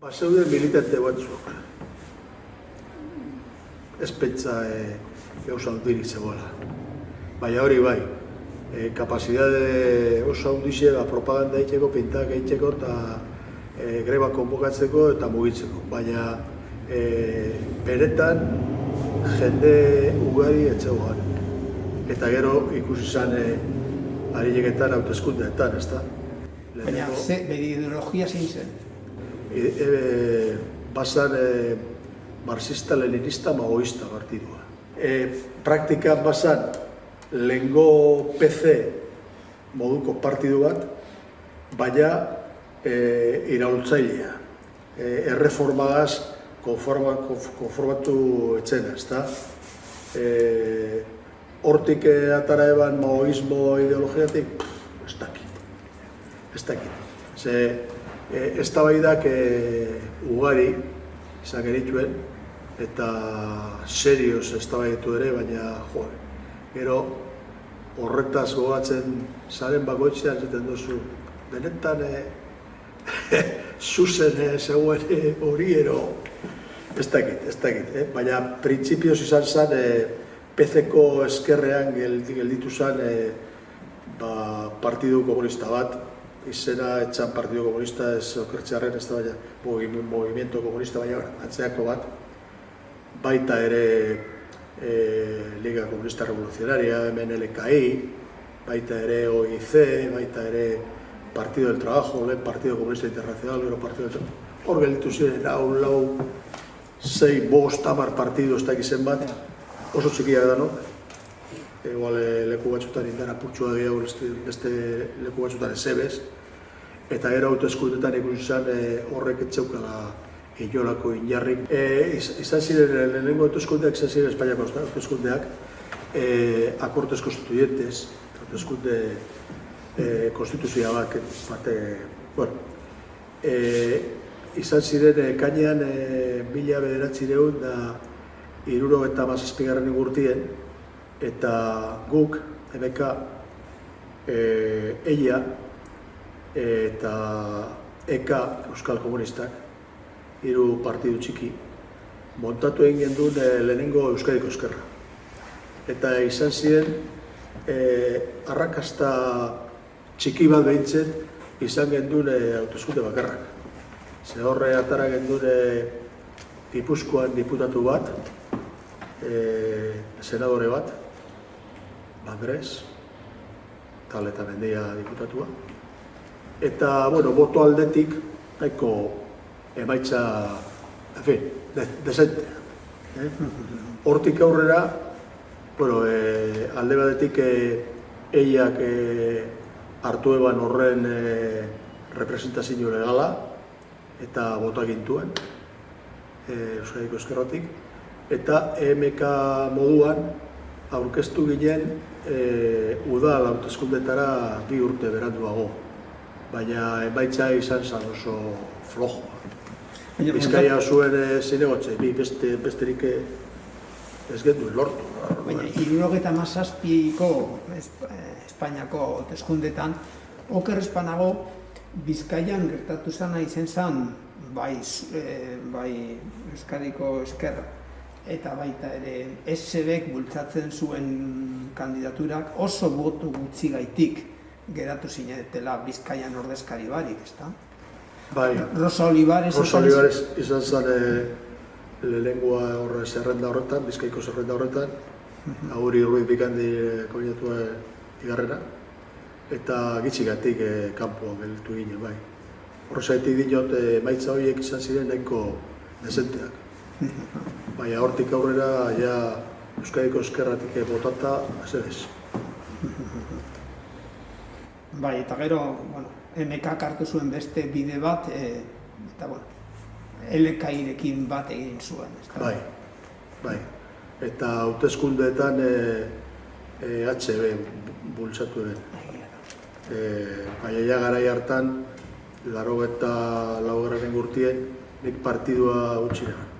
Zeuden militante batzuk. Ez pentsa gauza handirik zegoela. Baina hori bai, kapazitate oso handixe propaganda egiteko, pintak egiteko eta greba konbokatzeko eta mugitzeko. Baina benetan jende ugari etzegoan. Eta gero ikusi izan arileketan hauteskundeetan, ezta? Baina bere ideologia zein zen? Bazan marxista-leninista maoista partidua. Praktikan bazan lehengo PC moduko partidu bat, baina iraultzailea. Erreformagaz konformatu etzena, ezta? Hortik atara eban maoismo ideologiatik, ez dakit. Eztabaidak ugari izan genituen eta serioz eztabaitu ere, baina gero horretaz gogatzen zaren bakoitzean zaten duzu benetan zuzen zegoen hori ero ez dakit, baina printzipioz izan zen PC-ko eskerrean gelditu zen Partidu Komunista bat, izena etxan Partido Komunista ez okertzearen, ez da baina Movimiento Komunista, baina atzeako bat, baita ere Liga Komunista Revolucionaria, MNLKI, baita ere OIC, baita ere Partido del Trabajo, lehen Partido Comunista Internacional, gero Partido del Trabajo, hor gelditu ziren, lau, 6, 5, 10 partidu ez dakizen bat, oso txikia da, no? Igual leku batzutan indara purtsua gehiago beste leku batzutan ezebez, eta gero hauteskundetan ikusi zen horrek etzeukala inolako inarrik. Izan ziren, lehenengo hauteskundeak izan ziren Espainiako hauteskundeak akortes konstituyentes, hauteskunde konstituzioa bat, izan ziren ekainean 1997 da 1977 urtien, eta guk, MK, EIA eta EK, Euskal Komunistak, 3 partidu txiki, montatu egin gendun lehenengo Euskadiko Ezkerra. Eta izan ziren, arrakasta txiki bat behintzen, izan gendun hauteskunde bakarrak. Ze horre atara gendun Gipuzkoan diputatu bat, senadore bat, Bagres, Tal eta Mendia diputatua. Eta, boto aldetik, nahiko emaitza, dezentea. Hortik aurrera, alde batetik eiak hartu eban horren representazio legala, eta botak gintuen, Euskadiko Ezkerratik, eta EMK moduan aurkeztu ginen udal hauteskundetara 2 urte beranduago, baina emaitza izan zen oso flojoa. Bizkaia zuen zinegotzen, besterik ez genduen lortu. Baina 1977ko Espainiako hauteskundetan, oker espanago Bizkaian gertatu zana izen zen, bai Euskadiko Ezkerra, eta baita ere SBek bultzatzen zuen kandidaturak oso boto gutxi gaitik geratu zinetela Bizkaian ordezkari barik, ezta? Bai. Rosa Olivares izan zen lehenengoa horre zerrenda horretan, Bizkaiko zerrenda horretan, Aguri Ruiz Bikandi koordinatua igarrera, eta gitxigatik kanpoan gelditu ginen, bai. Horrezaitik dinot, emaitza horiek izan ziren nahiko dezenteak. Baina hortik aurrera, Euskadiko Ezkerratik botata, azedez. Bai, eta gero, MK hartu zuen beste bide bat, eta LKirekin bat egin zuen. Bai. Eta hauteskundeetan HB bultzatu den. Baina garai hartan, 84. urtien, nik partidua utzi da.